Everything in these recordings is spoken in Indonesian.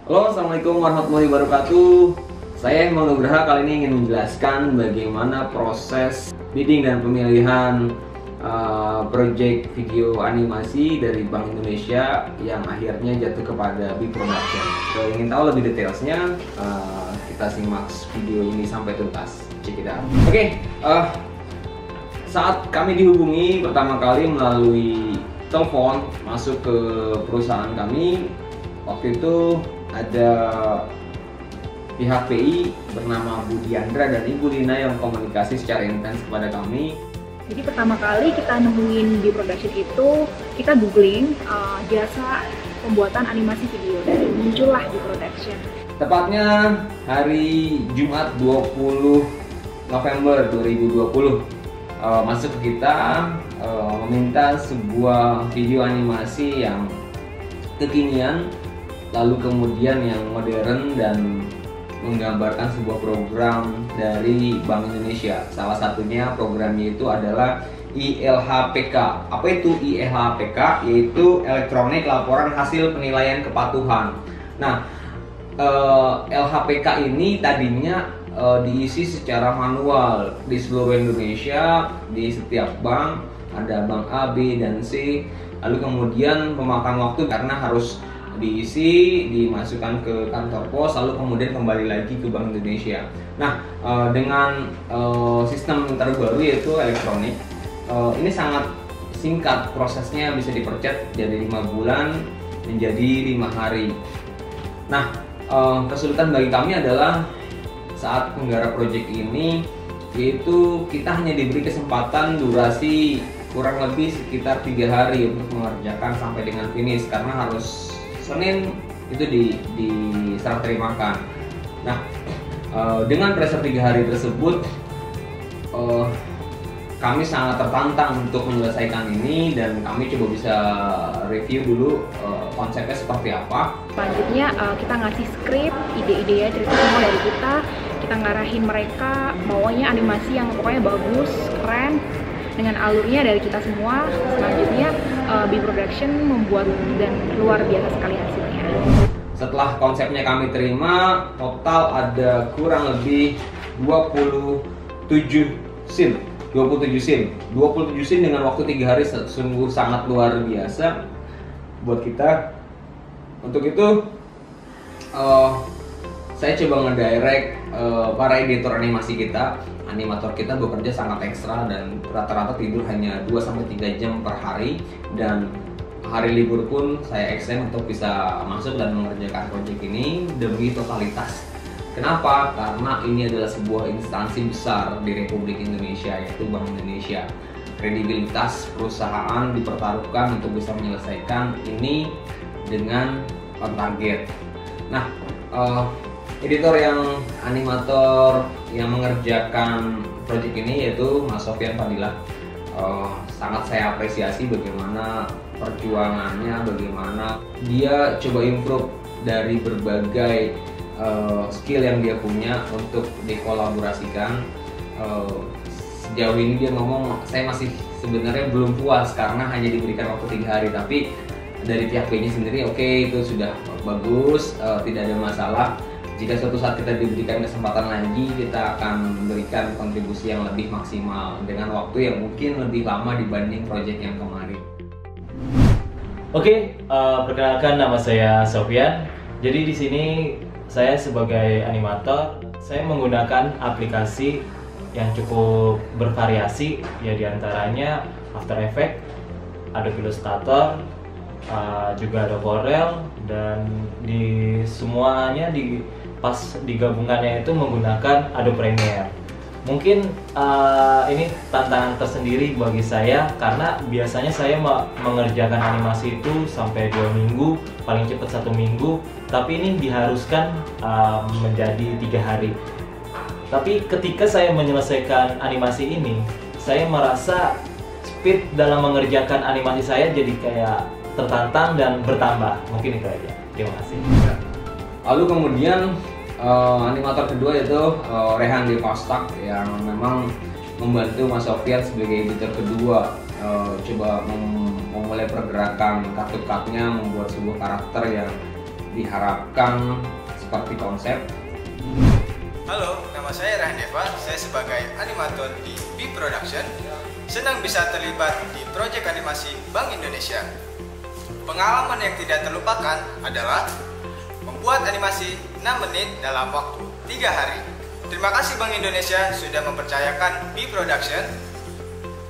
Halo, assalamualaikum warahmatullahi wabarakatuh. Saya Imam Nugraha kali ini ingin menjelaskan bagaimana proses bidding dan pemilihan project video animasi dari Bank Indonesia yang akhirnya jatuh kepada Big Production. Kalau ingin tahu lebih detailsnya, kita simak video ini sampai tuntas. Check it out. Oke, saat kami dihubungi pertama kali melalui telepon masuk ke perusahaan kami, waktu itu ada pihak PI bernama Bu Diandra dan Ibu Lina yang komunikasi secara intens kepada kami. Jadi pertama kali kita nemuin di production itu, kita googling jasa pembuatan animasi video dan muncullah di production. Tepatnya hari Jumat 20 November 2020 masuk ke kita meminta sebuah video animasi yang kekinian, lalu kemudian yang modern dan menggambarkan sebuah program dari Bank Indonesia. Salah satunya programnya itu adalah ILHPK. Apa itu ILHPK? Yaitu Elektronik Laporan Hasil Penilaian Kepatuhan. Nah, LHPK ini tadinya diisi secara manual di seluruh Indonesia, di setiap bank, ada bank A, B, dan C. Lalu kemudian memakan waktu karena harus diisi, dimasukkan ke kantor pos, lalu kemudian kembali lagi ke Bank Indonesia. Nah, dengan sistem terbaru yaitu elektronik, ini sangat singkat prosesnya, bisa dipercepat dari 5 bulan menjadi 5 hari. Nah, kesulitan bagi kami adalah saat menggarap proyek ini, yaitu kita hanya diberi kesempatan durasi kurang lebih sekitar 3 hari untuk mengerjakan sampai dengan finish, karena harus Senin itu diserah terimakan. Nah, dengan pressure 3 hari tersebut, kami sangat tertantang untuk menyelesaikan ini, dan kami coba bisa review dulu konsepnya seperti apa. Selanjutnya kita ngasih skrip, ide-ide, cerita semua dari kita ngarahin mereka maunya animasi yang pokoknya bagus, keren, dengan alurnya dari kita semua. Selanjutnya Big Production membuat dan luar biasa sekali hasilnya. Setelah konsepnya kami terima, total ada kurang lebih 27 scene. 27 scene dengan waktu 3 hari sungguh sangat luar biasa buat kita. Untuk itu saya coba ngedirect para editor animasi kita. Animator kita bekerja sangat ekstra dan rata-rata tidur hanya 2-3 jam per hari, dan hari libur pun saya extend untuk bisa masuk dan mengerjakan proyek ini demi totalitas. Kenapa? Karena ini adalah sebuah instansi besar di Republik Indonesia, yaitu Bank Indonesia. Kredibilitas perusahaan dipertaruhkan untuk bisa menyelesaikan ini dengan on target. Nah, editor yang animator yang mengerjakan proyek ini yaitu Mas Sofyan Fadilah. Sangat saya apresiasi bagaimana perjuangannya, bagaimana dia coba improve dari berbagai skill yang dia punya untuk dikolaborasikan. Sejauh ini dia ngomong, saya masih sebenarnya belum puas karena hanya diberikan waktu 3 hari, tapi dari pihak B-nya sendiri oke, itu sudah bagus, tidak ada masalah. Jika suatu saat kita diberikan kesempatan lagi, kita akan memberikan kontribusi yang lebih maksimal dengan waktu yang mungkin lebih lama dibanding proyek yang kemarin. Oke, perkenalkan, nama saya Sofyan. Jadi di sini saya sebagai animator, saya menggunakan aplikasi yang cukup bervariasi, ya diantaranya After Effects, Adobe Illustrator, juga ada Corel, dan di semuanya pas digabungannya itu menggunakan Adobe Premiere. Mungkin ini tantangan tersendiri bagi saya karena biasanya saya mengerjakan animasi itu sampai 2 minggu, paling cepat 1 minggu, tapi ini diharuskan menjadi 3 hari. Tapi ketika saya menyelesaikan animasi ini, saya merasa speed dalam mengerjakan animasi saya jadi kayak tertantang dan bertambah. Mungkin itu aja. Terima kasih. Lalu kemudian animator kedua yaitu Rehan Devastak yang memang membantu Mas Sofyan sebagai editor kedua, coba memulai pergerakan cut-nya, membuat sebuah karakter yang diharapkan seperti konsep. Halo, nama saya Ryan Deva. Saya sebagai animator di B Production. Senang bisa terlibat di proyek animasi Bank Indonesia. Pengalaman yang tidak terlupakan adalah membuat animasi 6 menit dalam waktu 3 hari. Terima kasih Bank Indonesia sudah mempercayakan B Production.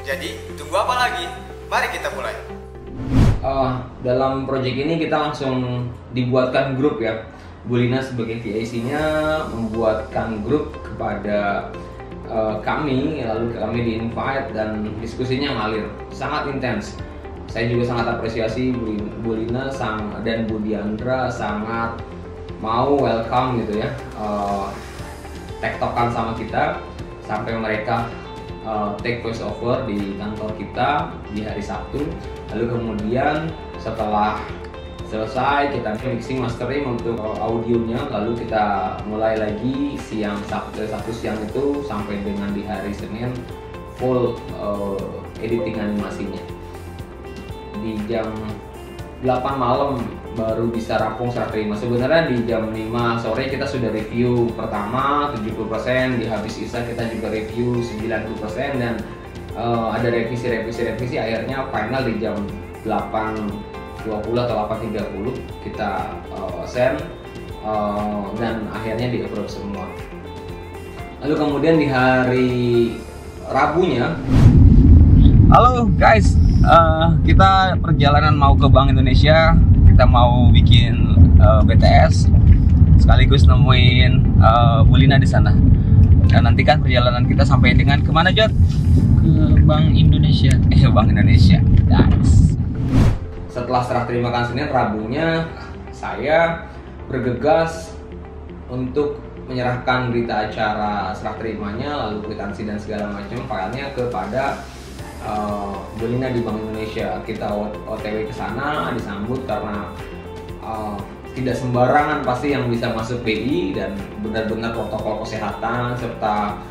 Jadi, tunggu apa lagi? Mari kita mulai. Dalam proyek ini kita langsung dibuatkan grup ya. Bu Lina sebagai VIC-nya membuatkan grup kepada kami, lalu kami di-invite dan diskusinya ngalir, sangat intens. Saya juga sangat apresiasi Bu Lina dan Bu Diandra sangat mau welcome gitu ya, tektokan sama kita sampai mereka take voice over di kantor kita di hari Sabtu. Lalu kemudian setelah selesai kita mixing mastering untuk audionya, lalu kita mulai lagi Sabtu siang itu sampai dengan di hari Senin full editing animasinya. Di jam 8 malam baru bisa rampung serah terima. Sebenarnya di jam 5 sore kita sudah review pertama 70%, di habis isa kita juga review 90% dan ada revisi akhirnya final di jam 8.20 atau 8.30 kita send dan akhirnya di-approve semua. Lalu kemudian di hari Rabunya, halo guys, kita perjalanan mau ke Bank Indonesia, kita mau bikin BTS sekaligus nemuin Bu Lina di sana. Dan nantikan perjalanan kita sampai dengan kemana, Jod? Ke Bank Indonesia. Bank Indonesia, guys. Setelah serah terimakan Senin, Rabunya saya bergegas untuk menyerahkan berita acara serah terimanya, lalu kwitansi dan segala macam filenya kepada Bu Lina di Bank Indonesia. Kita OTW ke sana, disambut karena tidak sembarangan pasti yang bisa masuk BI dan benar-benar protokol kesehatan serta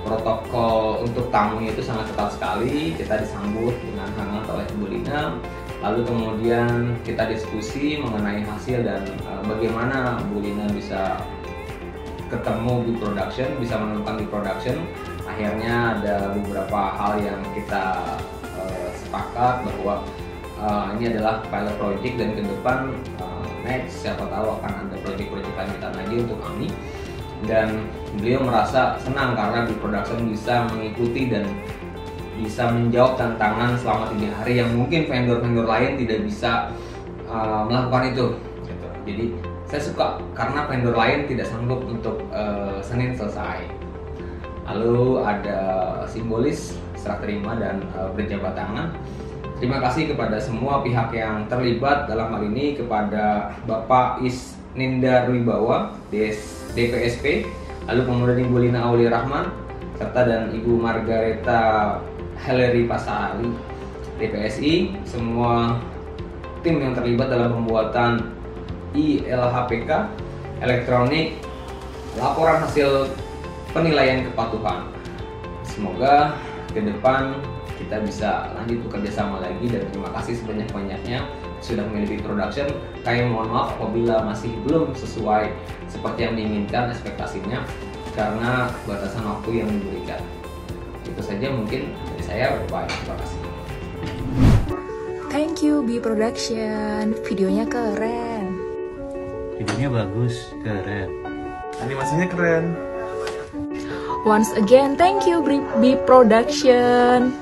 protokol untuk tamunya itu sangat ketat sekali. Kita disambut dengan hangat oleh Bu Lina, lalu kemudian kita diskusi mengenai hasil dan bagaimana Bu Lina bisa ketemu di production, bisa menemukan di production. Akhirnya ada beberapa hal yang kita sepakat bahwa ini adalah pilot project dan ke depan next siapa tahu akan ada project-project lanjutan lagi untuk kami. Dan beliau merasa senang karena di production bisa mengikuti dan bisa menjawab tantangan selama 3 hari yang mungkin vendor-vendor lain tidak bisa melakukan itu gitu. Jadi saya suka karena vendor lain tidak sanggup untuk Senin selesai. Lalu ada simbolis serah terima dan berjabat tangan. Terima kasih kepada semua pihak yang terlibat dalam hal ini, kepada Bapak Isnindar Wibawa DPSP, lalu kemudian Ibu Lina Aulia Rahman, serta dan Ibu Margareta Heleri Pasari DPSI, semua tim yang terlibat dalam pembuatan ILHPK elektronik laporan hasil penilaian kepatuhan. Semoga ke depan kita bisa lanjut bekerja sama lagi dan terima kasih sebanyak-banyaknya sudah memilih production. Kami mohon maaf apabila masih belum sesuai seperti yang diinginkan ekspektasinya karena batasan waktu yang diberikan. Itu saja mungkin dari saya. Bye. Terima kasih. Thank you B Production, videonya keren. Videonya bagus, keren. Animasinya keren. Once again, thank you B Production.